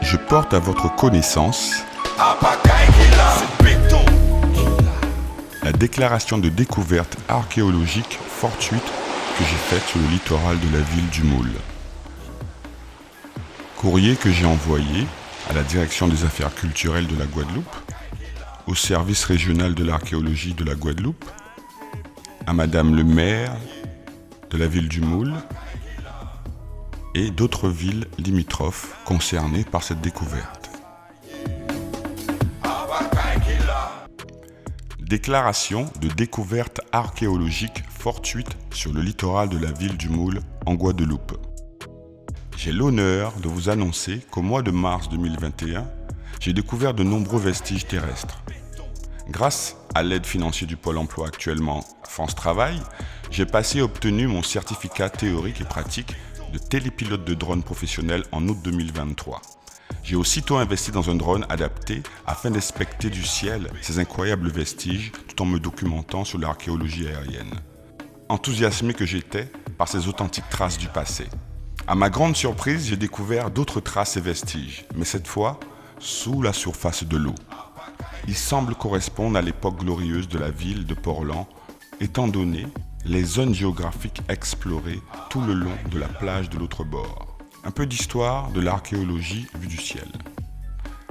Je porte à votre connaissance la déclaration de découverte archéologique fortuite que j'ai faite sur le littoral de la ville du Moule. Courrier que j'ai envoyé à la Direction des Affaires culturelles de la Guadeloupe, au service régional de l'archéologie de la Guadeloupe, à Madame le maire de la ville du Moule et d'autres villes limitrophes concernées par cette découverte. Déclaration de découverte archéologique fortuite sur le littoral de la ville du Moule en Guadeloupe. J'ai l'honneur de vous annoncer qu'au mois de mars 2021, j'ai découvert de nombreux vestiges terrestres. Grâce à l'aide financière du Pôle emploi actuellement France Travail, j'ai passé et obtenu mon certificat théorique et pratique de télépilote de drone professionnel en août 2023. J'ai aussitôt investi dans un drone adapté afin d'inspecter du ciel ces incroyables vestiges tout en me documentant sur l'archéologie aérienne. Enthousiasmé que j'étais par ces authentiques traces du passé. À ma grande surprise, j'ai découvert d'autres traces et vestiges, mais cette fois sous la surface de l'eau. Ils semblent correspondre à l'époque glorieuse de la ville de Port-Lan, étant donné les zones géographiques explorées tout le long de la plage de l'autre bord. Un peu d'histoire de l'archéologie vue du ciel.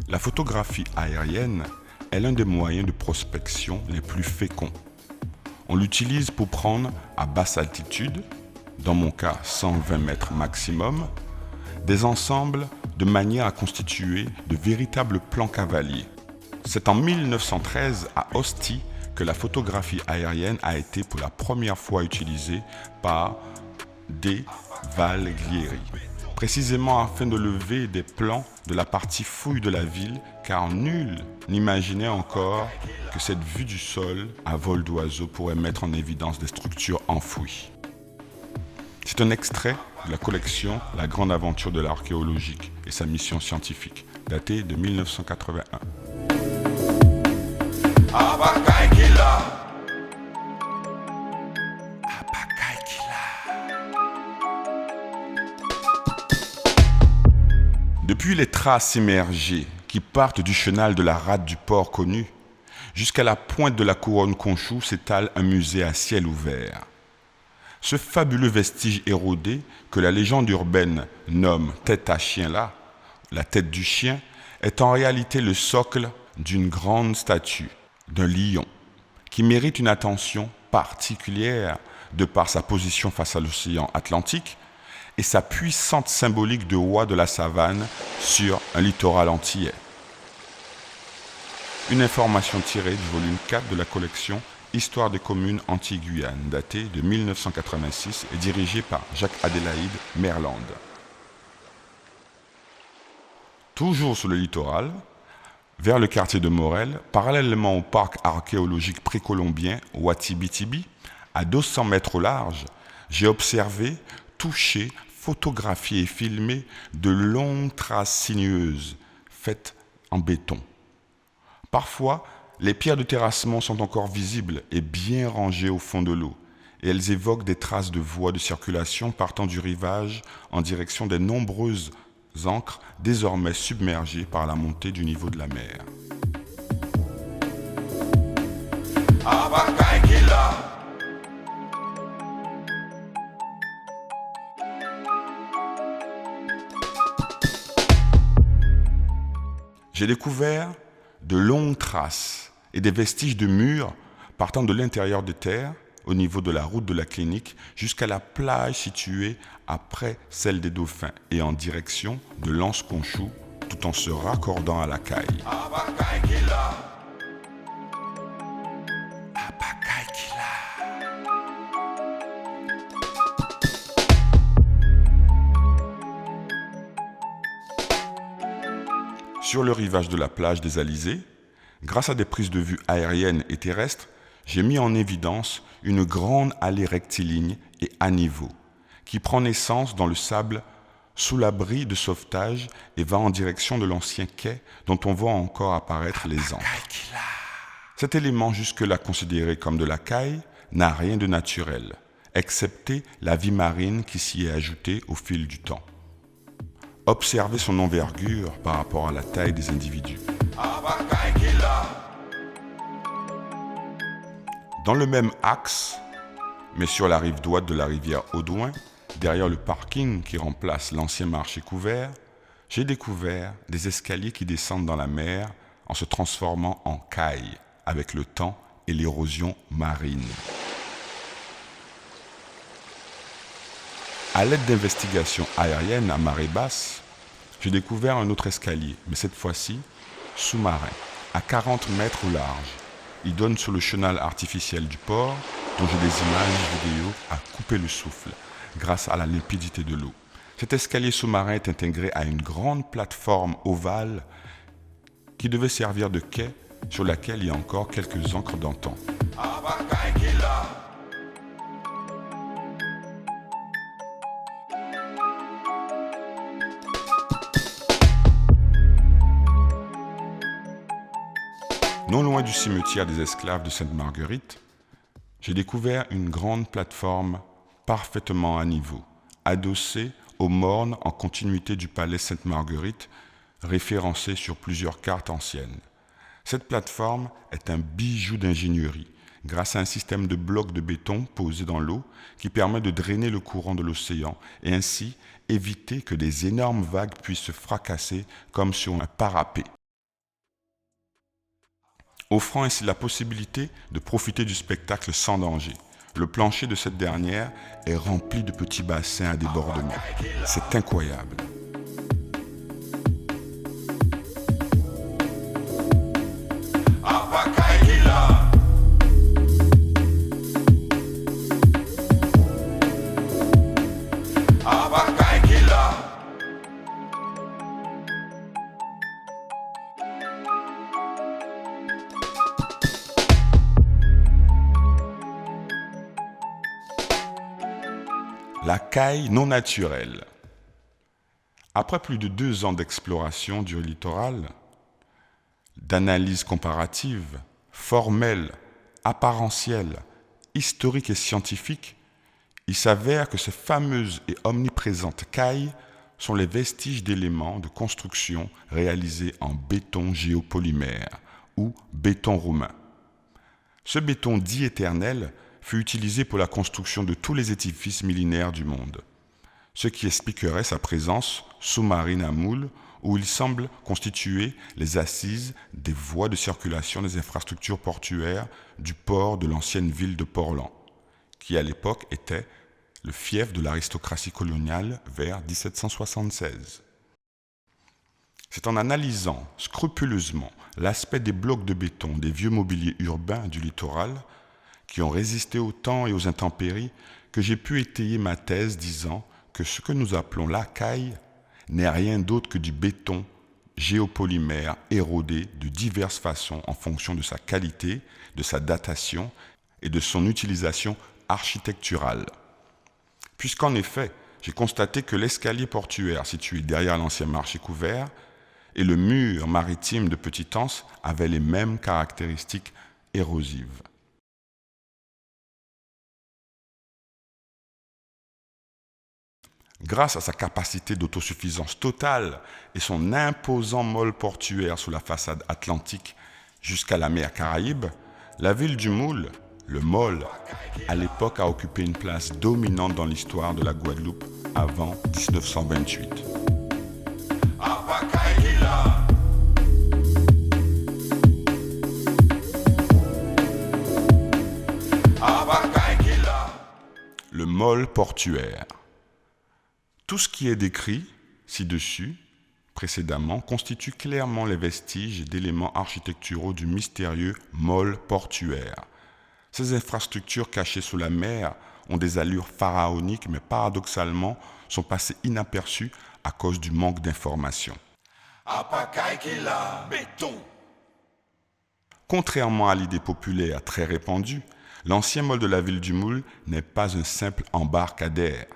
La photographie aérienne est l'un des moyens de prospection les plus féconds. On l'utilise pour prendre à basse altitude, dans mon cas 120 mètres maximum, des ensembles de manière à constituer de véritables plans cavaliers. C'est en 1913 à Ostie que la photographie aérienne a été pour la première fois utilisée par De Valglieri, précisément afin de lever des plans de la partie fouille de la ville, car nul n'imaginait encore que cette vue du sol à vol d'oiseau pourrait mettre en évidence des structures enfouies. C'est un extrait de la collection La Grande Aventure de l'archéologique et sa mission scientifique, datée de 1981. Depuis les traces immergées qui partent du chenal de la rade du port connu, jusqu'à la pointe de la couronne Conchou s'étale un musée à ciel ouvert. Ce fabuleux vestige érodé que la légende urbaine nomme tête à chien là, la tête du chien, est en réalité le socle d'une grande statue, d'un lion, qui mérite une attention particulière de par sa position face à l'océan Atlantique et sa puissante symbolique de roi de la savane sur un littoral antillais. Une information tirée du volume 4 de la collection Histoire des communes Antilles-Guyane, datée de 1986 et dirigée par Jacques-Adélaïde Merland. Toujours sur le littoral, vers le quartier de Morel, parallèlement au parc archéologique précolombien Watibitibi, à 200 mètres au large, j'ai observé, touché, photographié et filmé de longues traces sinueuses faites en béton. Parfois, les pierres de terrassement sont encore visibles et bien rangées au fond de l'eau, et elles évoquent des traces de voies de circulation partant du rivage en direction des nombreuses ancres désormais submergées par la montée du niveau de la mer. J'ai découvert de longues traces et des vestiges de murs partant de l'intérieur des terres, au niveau de la route de la clinique, jusqu'à la plage située après celle des Dauphins et en direction de l'Anse-Conchou, tout en se raccordant à la caille. Sur le rivage de la plage des Alizés, grâce à des prises de vue aériennes et terrestres, j'ai mis en évidence une grande allée rectiligne et à niveau, qui prend naissance dans le sable sous l'abri de sauvetage et va en direction de l'ancien quai dont on voit encore apparaître les ancres. Cet élément jusque-là considéré comme de la caille n'a rien de naturel. excepté la vie marine qui s'y est ajoutée au fil du temps. Observez son envergure par rapport à la taille des individus. Dans le même axe, mais sur la rive droite de la rivière Audouin, derrière le parking qui remplace l'ancien marché couvert, j'ai découvert des escaliers qui descendent dans la mer en se transformant en cailles avec le temps et l'érosion marine. À l'aide d'investigations aériennes à marée basse, j'ai découvert un autre escalier, mais cette fois-ci sous-marin, à 40 mètres au large. Il donne sur le chenal artificiel du port, dont j'ai des images vidéo à couper le souffle, grâce à la limpidité de l'eau. Cet escalier sous-marin est intégré à une grande plateforme ovale qui devait servir de quai sur laquelle il y a encore quelques ancres d'antan. Non loin du cimetière des esclaves de Sainte-Marguerite, j'ai découvert une grande plateforme parfaitement à niveau, adossée aux mornes en continuité du palais Sainte-Marguerite, référencé sur plusieurs cartes anciennes. Cette plateforme est un bijou d'ingénierie, grâce à un système de blocs de béton posés dans l'eau qui permet de drainer le courant de l'océan et ainsi éviter que des énormes vagues puissent se fracasser comme sur un parapet, offrant ainsi la possibilité de profiter du spectacle sans danger. Le plancher de cette dernière est rempli de petits bassins à débordement. C'est incroyable. La caille non naturelle. Après plus de 2 ans d'exploration du littoral, d'analyse comparative, formelle, apparentielle, historique et scientifique, il s'avère que ces fameuses et omniprésentes cailles sont les vestiges d'éléments de construction réalisés en béton géopolymère ou béton roumain. Ce béton dit éternel fut utilisé pour la construction de tous les édifices millénaires du monde, ce qui expliquerait sa présence sous-marine à Moule, où il semble constituer les assises des voies de circulation des infrastructures portuaires du port de l'ancienne ville de Portland, qui à l'époque était le fief de l'aristocratie coloniale vers 1776. C'est en analysant scrupuleusement l'aspect des blocs de béton des vieux mobiliers urbains du littoral qui ont résisté au temps et aux intempéries, que j'ai pu étayer ma thèse disant que ce que nous appelons la caille n'est rien d'autre que du béton géopolymère érodé de diverses façons en fonction de sa qualité, de sa datation et de son utilisation architecturale. Puisqu'en effet, j'ai constaté que l'escalier portuaire situé derrière l'ancien marché couvert et le mur maritime de Petitance avaient les mêmes caractéristiques érosives. Grâce à sa capacité d'autosuffisance totale et son imposant môle portuaire sous la façade atlantique jusqu'à la mer Caraïbe, la ville du Moule, le môle, à l'époque a occupé une place dominante dans l'histoire de la Guadeloupe avant 1928. Le môle portuaire. Tout ce qui est décrit ci-dessus, précédemment, constitue clairement les vestiges d'éléments architecturaux du mystérieux môle portuaire. Ces infrastructures cachées sous la mer ont des allures pharaoniques, mais paradoxalement sont passées inaperçues à cause du manque d'informations. Contrairement à l'idée populaire très répandue, l'ancien môle de la ville du Moule n'est pas un simple embarcadère.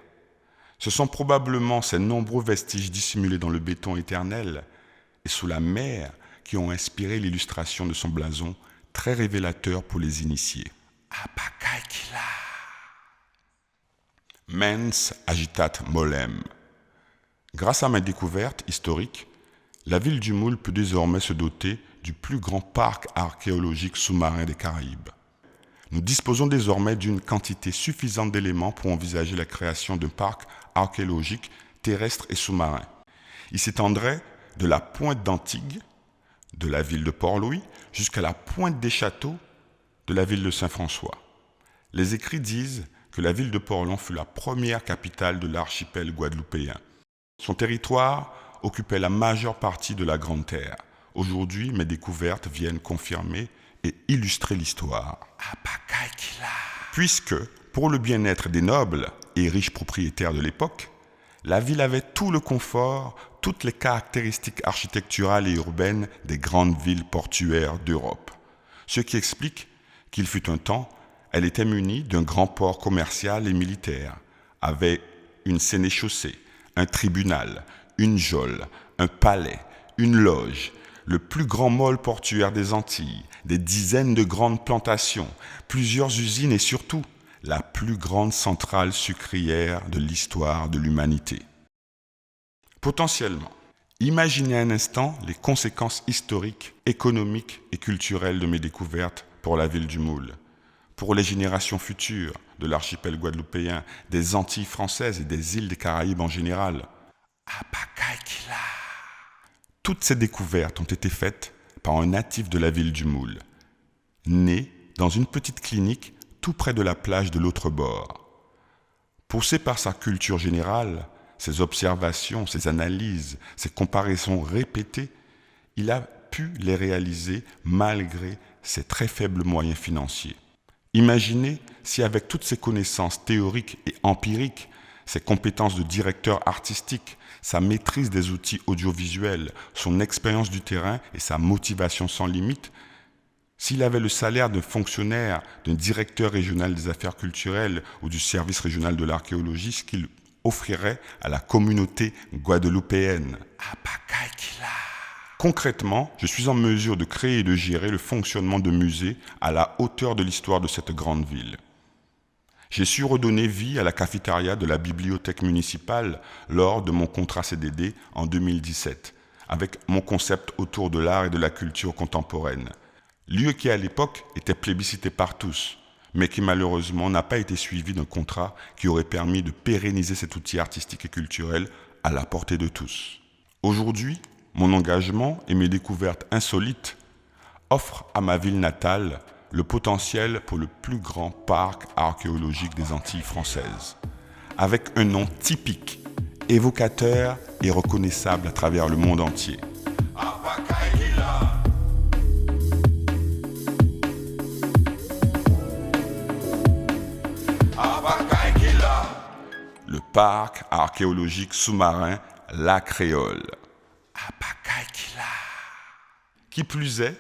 Ce sont probablement ces nombreux vestiges dissimulés dans le béton éternel et sous la mer qui ont inspiré l'illustration de son blason, très révélateur pour les initiés. Mens agitat molem. Grâce à mes découvertes historiques, la ville du Moule peut désormais se doter du plus grand parc archéologique sous-marin des Caraïbes. Nous disposons désormais d'une quantité suffisante d'éléments pour envisager la création d'un parc archéologique terrestre et sous-marin. Il s'étendrait de la pointe d'Antigua, de la ville de Port-Louis, jusqu'à la pointe des Châteaux de la ville de Saint-François. Les écrits disent que la ville de Port-Louis fut la première capitale de l'archipel guadeloupéen. Son territoire occupait la majeure partie de la Grande Terre. Aujourd'hui, mes découvertes viennent confirmer et illustrer l'histoire. Puisque, pour le bien-être des nobles et riches propriétaires de l'époque, la ville avait tout le confort, toutes les caractéristiques architecturales et urbaines des grandes villes portuaires d'Europe. Ce qui explique qu'il fut un temps, elle était munie d'un grand port commercial et militaire, avait une sénéchaussée, un tribunal, une geôle, un palais, une loge, le plus grand môle portuaire des Antilles, des dizaines de grandes plantations, plusieurs usines et surtout la plus grande centrale sucrière de l'histoire de l'humanité. Potentiellement, imaginez un instant les conséquences historiques, économiques et culturelles de mes découvertes pour la ville du Moule, pour les générations futures de l'archipel guadeloupéen, des Antilles françaises et des îles des Caraïbes en général. Toutes ces découvertes ont été faites par un natif de la ville du Moule, né dans une petite clinique tout près de la plage de l'autre bord. Poussé par sa culture générale, ses observations, ses analyses, ses comparaisons répétées, il a pu les réaliser malgré ses très faibles moyens financiers. Imaginez si avec toutes ses connaissances théoriques et empiriques, ses compétences de directeur artistique, sa maîtrise des outils audiovisuels, son expérience du terrain et sa motivation sans limite, s'il avait le salaire d'un fonctionnaire, d'un directeur régional des affaires culturelles ou du service régional de l'archéologie, ce qu'il offrirait à la communauté guadeloupéenne. Concrètement, je suis en mesure de créer et de gérer le fonctionnement de musées à la hauteur de l'histoire de cette grande ville. J'ai su redonner vie à la cafétéria de la bibliothèque municipale lors de mon contrat CDD en 2017, avec mon concept autour de l'art et de la culture contemporaine. Lieu qui à l'époque était plébiscité par tous, mais qui malheureusement n'a pas été suivi d'un contrat qui aurait permis de pérenniser cet outil artistique et culturel à la portée de tous. Aujourd'hui, mon engagement et mes découvertes insolites offrent à ma ville natale le potentiel pour le plus grand parc archéologique des Antilles françaises, avec un nom typique, évocateur et reconnaissable à travers le monde entier. Le parc archéologique sous-marin La Créole. Qui plus est,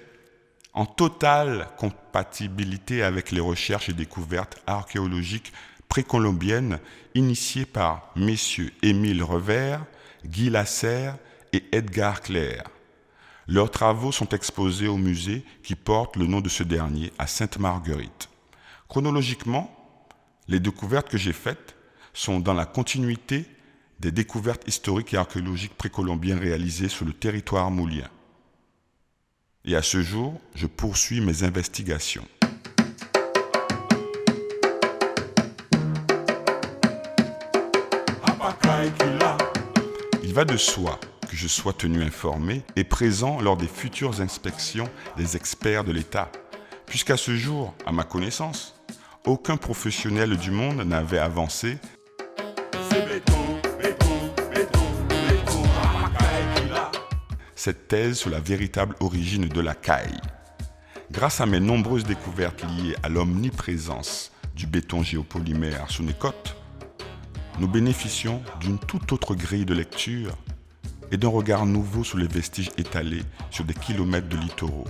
en totale compatibilité avec les recherches et découvertes archéologiques précolombiennes initiées par messieurs Émile Revers, Guy Lasserre et Edgar Clair. Leurs travaux sont exposés au musée qui porte le nom de ce dernier à Sainte-Marguerite. Chronologiquement, les découvertes que j'ai faites sont dans la continuité des découvertes historiques et archéologiques précolombiennes réalisées sur le territoire moulien. Et à ce jour, je poursuis mes investigations. Il va de soi que je sois tenu informé et présent lors des futures inspections des experts de l'État, puisqu'à ce jour, à ma connaissance, aucun professionnel du monde n'avait avancé cette thèse sur la véritable origine de la caille. Grâce à mes nombreuses découvertes liées à l'omniprésence du béton géopolymère sous nos côtes, nous bénéficions d'une toute autre grille de lecture et d'un regard nouveau sur les vestiges étalés sur des kilomètres de littoraux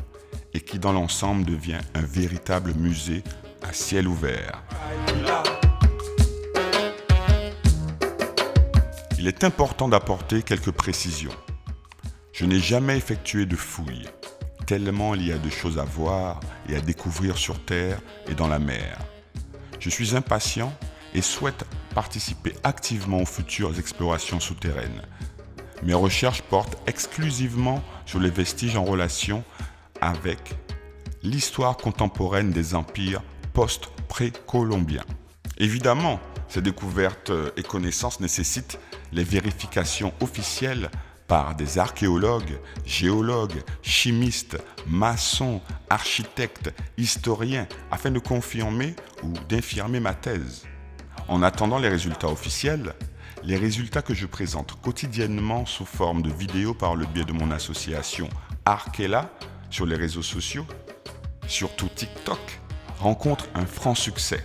et qui dans l'ensemble devient un véritable musée à ciel ouvert. Il est important d'apporter quelques précisions. Je n'ai jamais effectué de fouilles, tellement il y a de choses à voir et à découvrir sur Terre et dans la mer. Je suis impatient et souhaite participer activement aux futures explorations souterraines. Mes recherches portent exclusivement sur les vestiges en relation avec l'histoire contemporaine des empires post-précolombiens. Évidemment, ces découvertes et connaissances nécessitent les vérifications officielles par des archéologues, géologues, chimistes, maçons, architectes, historiens, afin de confirmer ou d'infirmer ma thèse. En attendant les résultats officiels, les résultats que je présente quotidiennement sous forme de vidéos par le biais de mon association Arkela sur les réseaux sociaux, surtout TikTok, rencontrent un franc succès.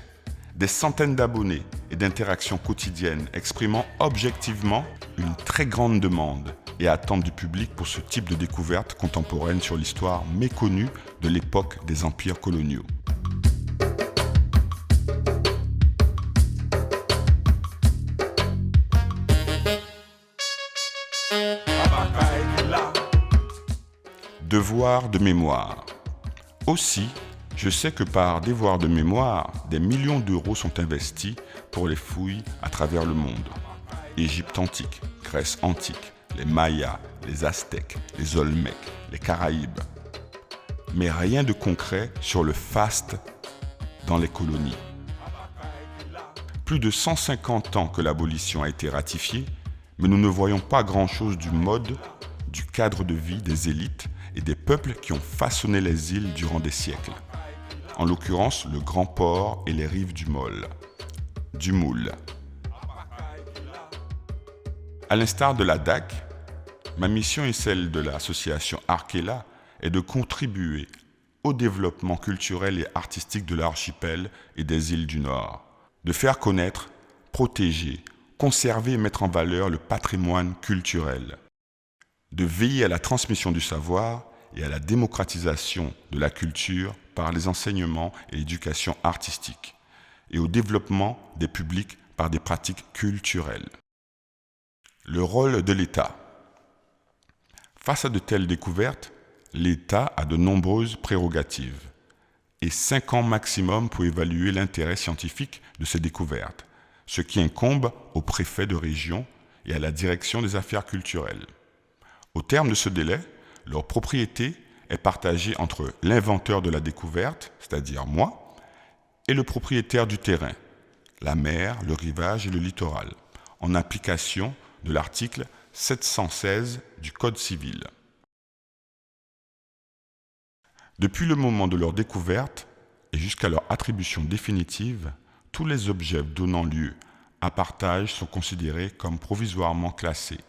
Des centaines d'abonnés et d'interactions quotidiennes exprimant objectivement une très grande demande et attente du public pour ce type de découverte contemporaine sur l'histoire méconnue de l'époque des empires coloniaux. Devoir de mémoire. Aussi, je sais que par devoir de mémoire, des millions d'euros sont investis pour les fouilles à travers le monde. Égypte antique, Grèce antique, les Mayas, les Aztèques, les Olmèques, les Caraïbes. Mais rien de concret sur le faste dans les colonies. Plus de 150 ans que l'abolition a été ratifiée, mais nous ne voyons pas grand-chose du mode, du cadre de vie des élites et des peuples qui ont façonné les îles durant des siècles. En l'occurrence, le Grand Port et les rives du Moule. À l'instar de la DAC, ma mission et celle de l'association Arkela est de contribuer au développement culturel et artistique de l'archipel et des îles du Nord, de faire connaître, protéger, conserver et mettre en valeur le patrimoine culturel, de veiller à la transmission du savoir et à la démocratisation de la culture par les enseignements et l'éducation artistique, et au développement des publics par des pratiques culturelles. Le rôle de l'État. Face à de telles découvertes, l'État a de nombreuses prérogatives et 5 ans maximum pour évaluer l'intérêt scientifique de ces découvertes, ce qui incombe au préfet de région et à la direction des affaires culturelles. Au terme de ce délai, leur propriété est partagée entre l'inventeur de la découverte, c'est-à-dire moi, et le propriétaire du terrain, la mer, le rivage et le littoral, en application de l'article 716 du Code civil. Depuis le moment de leur découverte et jusqu'à leur attribution définitive, tous les objets donnant lieu à partage sont considérés comme provisoirement classés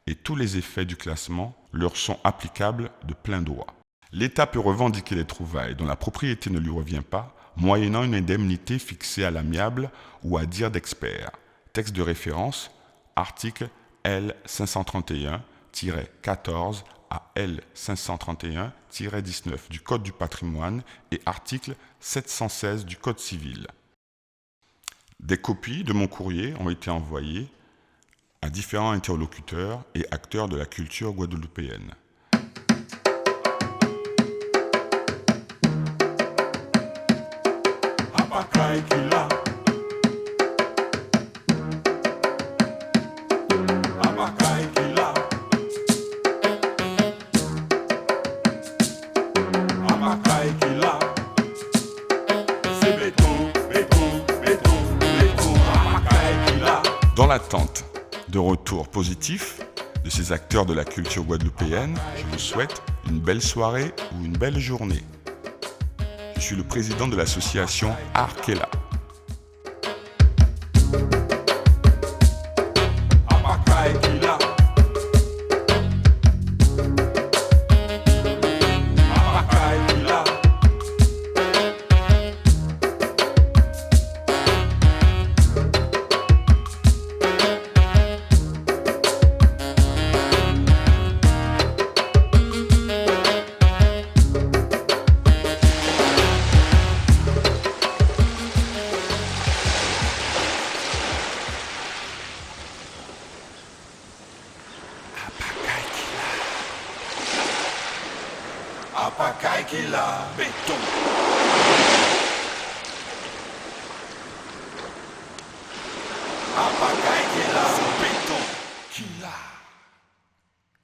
et tous les effets du classement leur sont applicables de plein droit. L'État peut revendiquer les trouvailles dont la propriété ne lui revient pas, moyennant une indemnité fixée à l'amiable ou à dire d'expert. Texte de référence, article L 531-14 à L 531-19 du Code du patrimoine et article 716 du Code civil. Des copies de mon courrier ont été envoyées à différents interlocuteurs et acteurs de la culture guadeloupéenne. Dans l'attente de retours positifs de ces acteurs de la culture guadeloupéenne, je vous souhaite une belle soirée ou une belle journée. Je suis le président de l'association Arkela. Apakaikila béton. Apakai